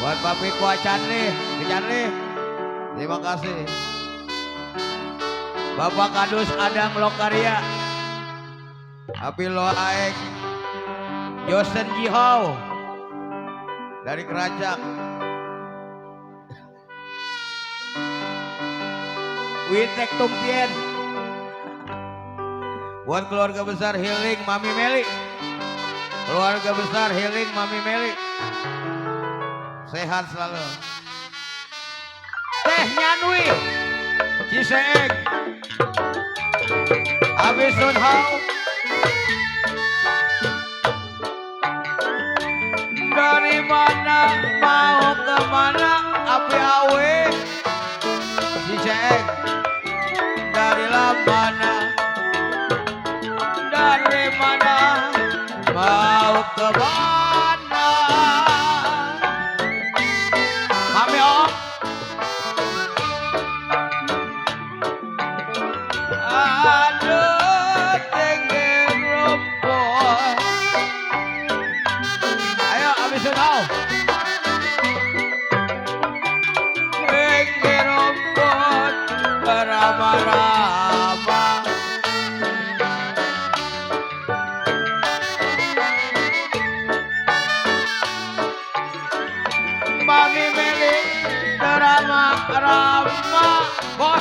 Buat Papi Kuah Canli, terima kasih. Bapak Kadus Adang Lokaria, Api Loaek, Josen Jihau dari Kerajak, Witek Tumpien, buat keluarga besar Healing Mami Meli, keluarga besar Healing Mami Meli, sehat selalu. Teh Nyanwi, Ciseeng, Abi Sunhau, dari mana mau kemana Api Awe, Ciseeng, dari mana mau kemana Mami Om, aduh tinggi rumput, ayo Abi Sunau, tinggi rumput beramah-ramah. Mami Meli beramah-ramah, bos.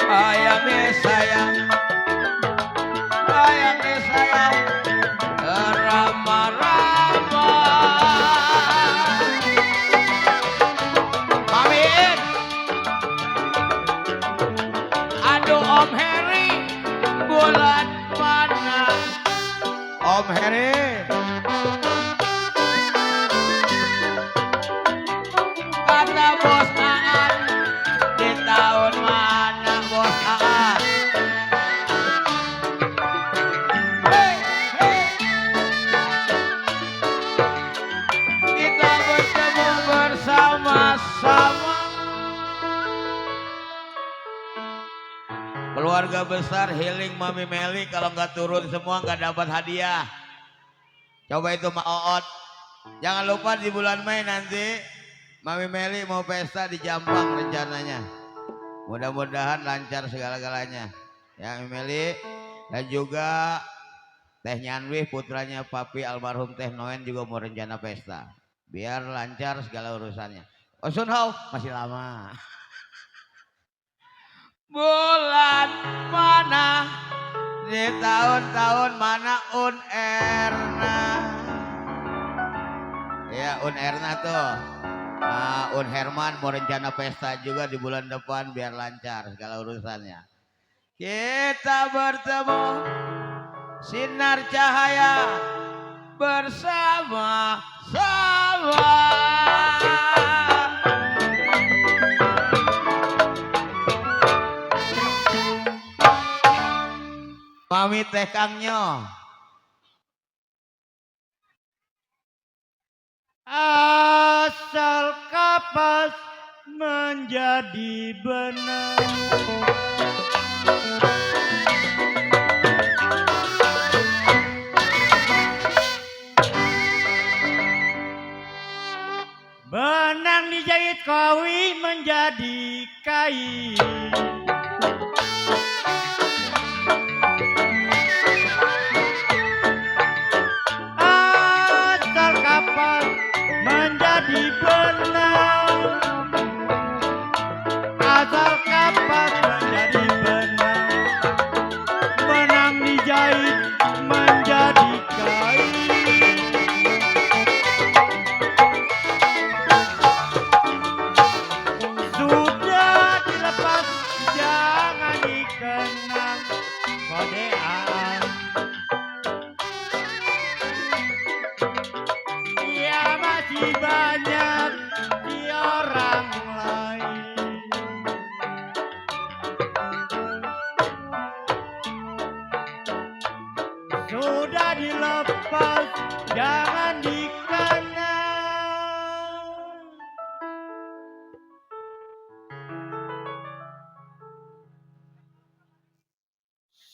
Sayang nih sayang, sayang nih sayang, beramah-ramah. Mamin, aduh Om Heri, bulan mana? Om Heri. Kata Bos Aan, di tahun mana Bos Aan? Hey, hey. Kita bertemu bersama-sama. Keluarga besar Healing Mami Meli, kalau nggak turun semua nggak dapat hadiah. Coba itu Mak Oot. Jangan lupa di bulan Mei nanti Mami Meli mau pesta di Jampang rencananya. Mudah-mudahan lancar segala-galanya. Ya Mami Meli, dan juga Teh Nyanwi putranya Papi almarhum Teh Noen juga mau rencana pesta. Biar lancar segala urusannya. Oh Sunhau masih lama. Bulan mana di tahun-tahun mana Un Erna? Ya Un Erna tuh. Un Herman mau rencana pesta juga di bulan depan biar lancar segala urusannya. Kita bertemu sinar cahaya bersama-sama. Mami Teh Kangnyo. Asal kapas menjadi benar. Benang dijahit kawi menjadi kain. Asal kapas menjadi benang, asal kapas menjadi benang, benang dijahit menjadi kain. Sudah dilepas jangan dikenang kodean. Ya masih banyak di orang lain. Sudah dilepas jangan dikenang.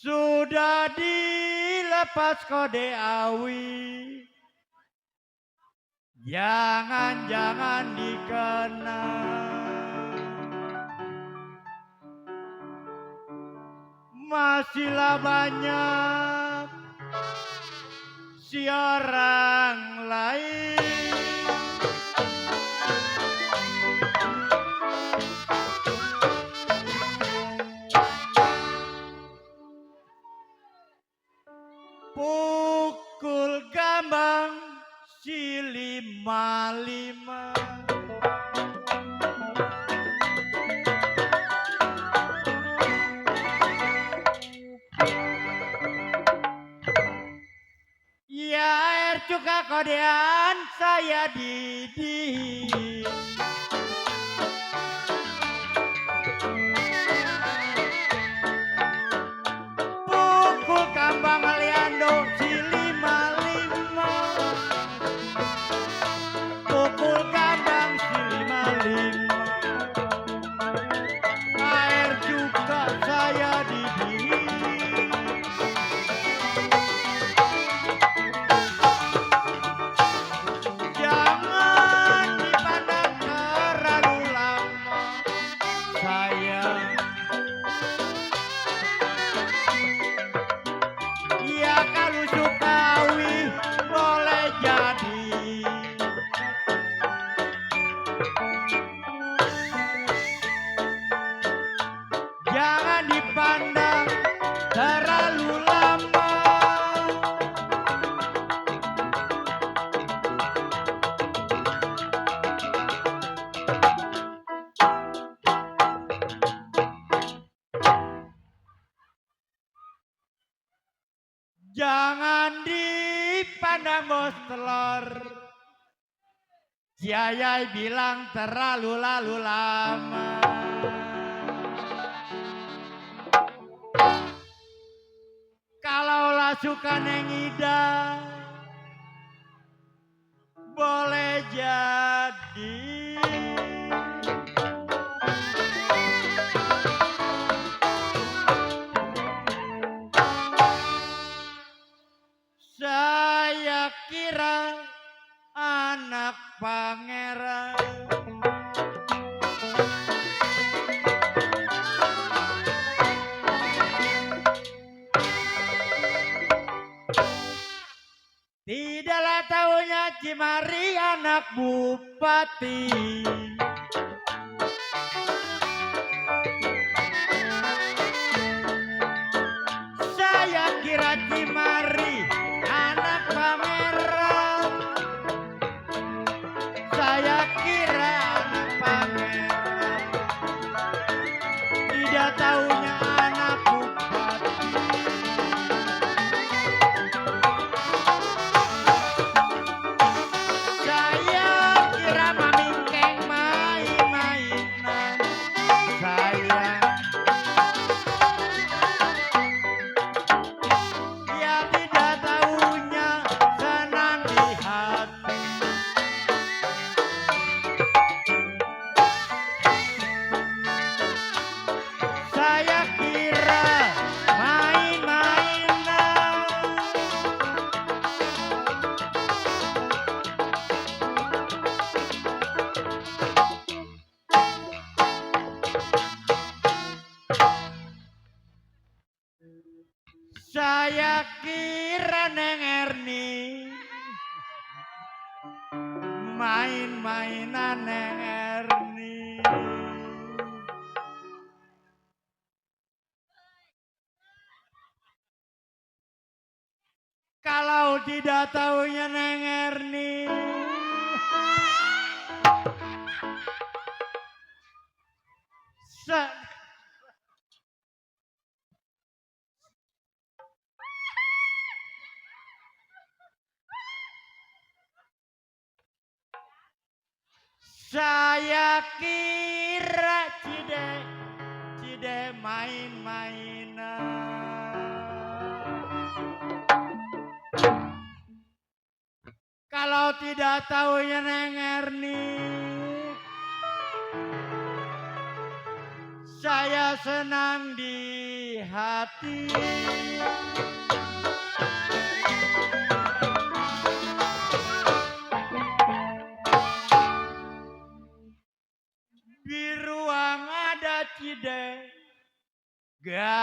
Sudah dilepas kode awi. Jangan dikenal, masihlah banyak si orang lain. Pukul gambang si lima. Ya air cuka kodean saya didih. Pukul kambang aliando si lima. Pukul kambang si lima. Air cuka saya didih. Jangan dipandang terlalu lama sayang. Ya kalau sukawi boleh jadi. Jangan dipandang terlalu lama. Jangan dipandang bos telur. Jayai bilang terlalu lama. Kalaulah suka neng Ida, boleh jadi. Saya kira anak pangeran. Tidaklah tahunya Cimari anak bupati. Saya kira Cimari anak pangeran. Saya kira anak pangeran. Tidak tahunya anak bupati. Saya kira mamingkeng main-mainan. Dia tidak tahunya senang di hati. Saya kira main-mainan. Saya kira Neng Erni main-mainan Neng Erni. Kalau tidak tahunya Neng Erni. Saya kira Cide main-mainan. Kalau tidak tahunya Neng Erni, saya senang di hati.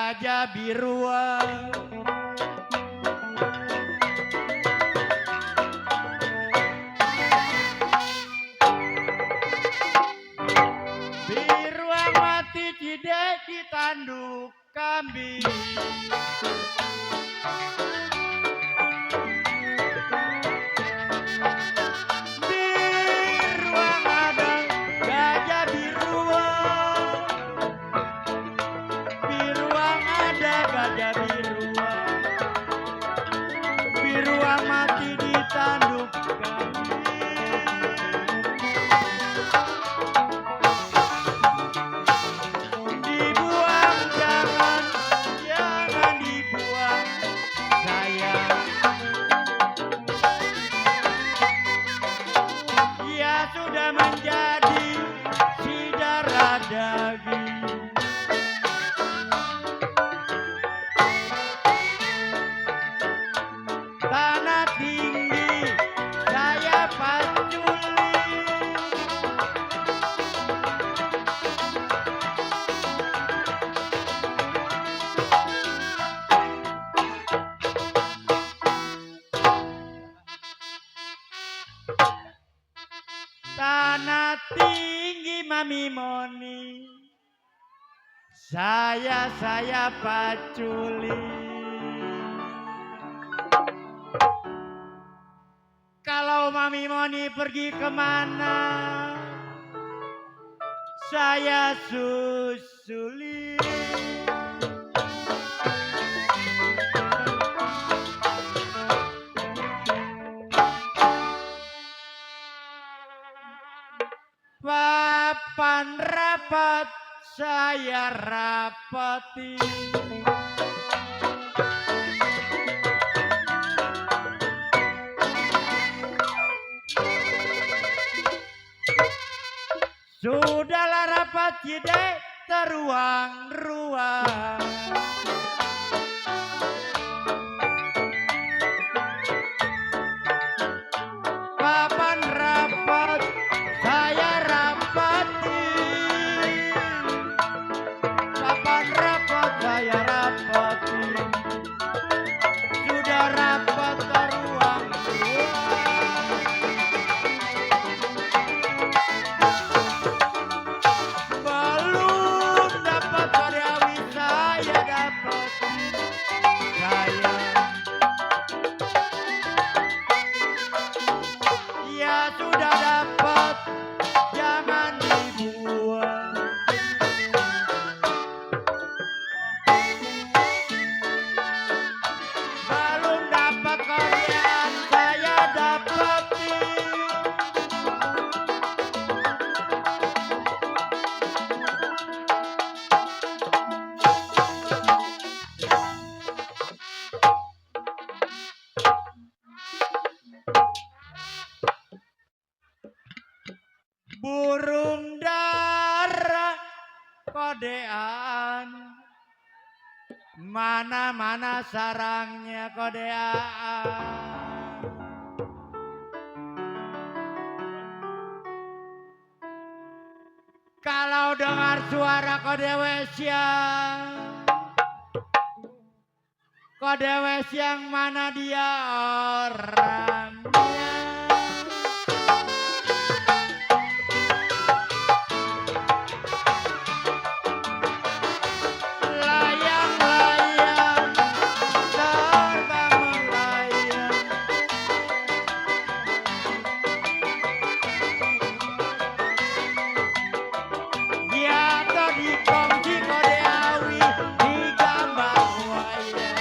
gajah biruan. Biruan mati cidek ditanduk kambing. Biruan ada gajah biruan. Biruan ada gajah biruan. Biruan mati ditanduk kambing. Dibuang jangan, jangan dibuang sayang. Ia sudah menjadi si darah daging. Tanah tinggi saya paculi. Tanah tinggi Mami Moni, saya paculi. Kalau Mami Moni pergi kemana, saya susuli. Papan rapat saya rapati. Sudahlah rapat cidek teruang-ruang. Papan rapat saya rapati. Papan rapat saya rapati. Sudah rapat teruang-ruang. Belum dapat karyawi saya dapat saya. Ya sudah dapat jangan dibuang. Belum dapat kerjaan saya dapati. Burung dara kodean, mana-mana sarangnya kodean. Kalau dengar suara kodewes yang mana dia orangnya. Layang-layang terbang melayang. Dia tadi kongsi kodeawi di gambar wayang.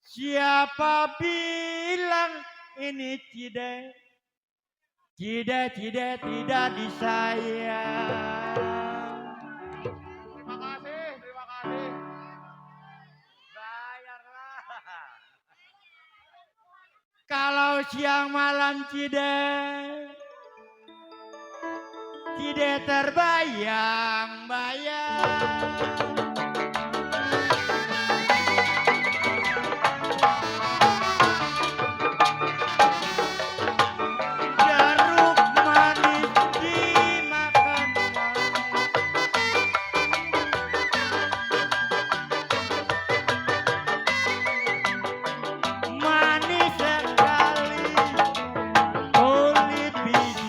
Siapa bilang ini Cide? Cide tidak disayang. Terima kasih. Bayarlah. Kalau siang malam Cide terbayang-bayang. Jeruk manis dimakan manis sekali kulit biji.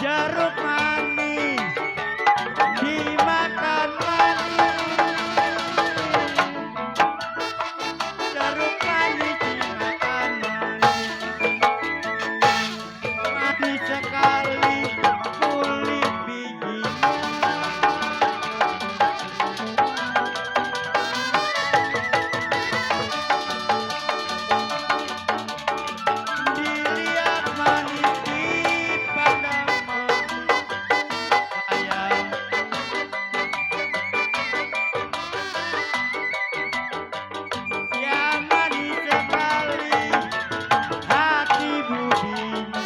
Jeruk manis dimakan jeruk manis dimakan manis sekali kulit bijinya. Dilihat manis dipandang sayang. Ya manis sekali hati budinya.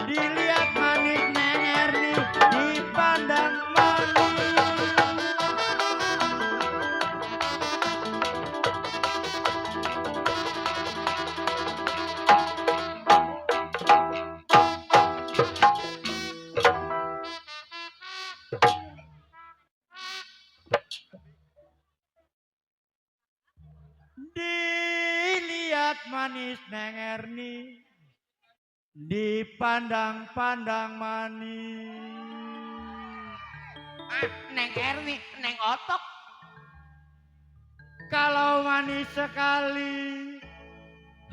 Dilihat manis Neng Erni dipandang manis. Dilihat manis Neng Erni dipandang-pandang manis. Neng Erni, Neng Otok. Kalau manis sekali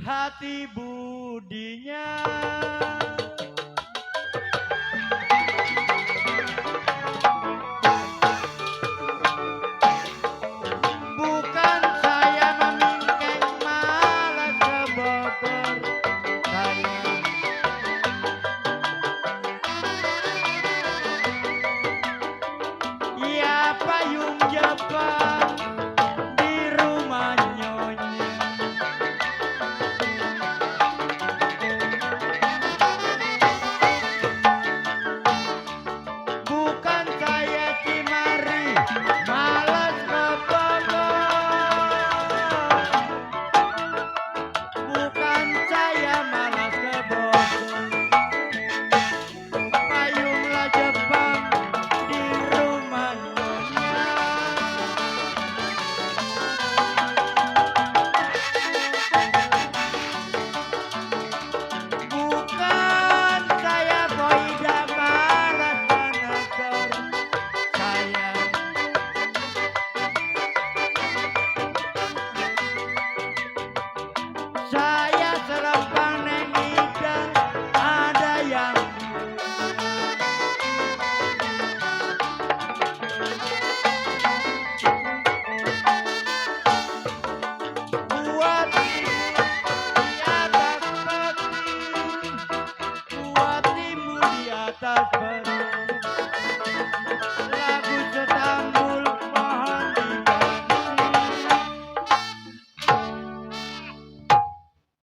hati budinya.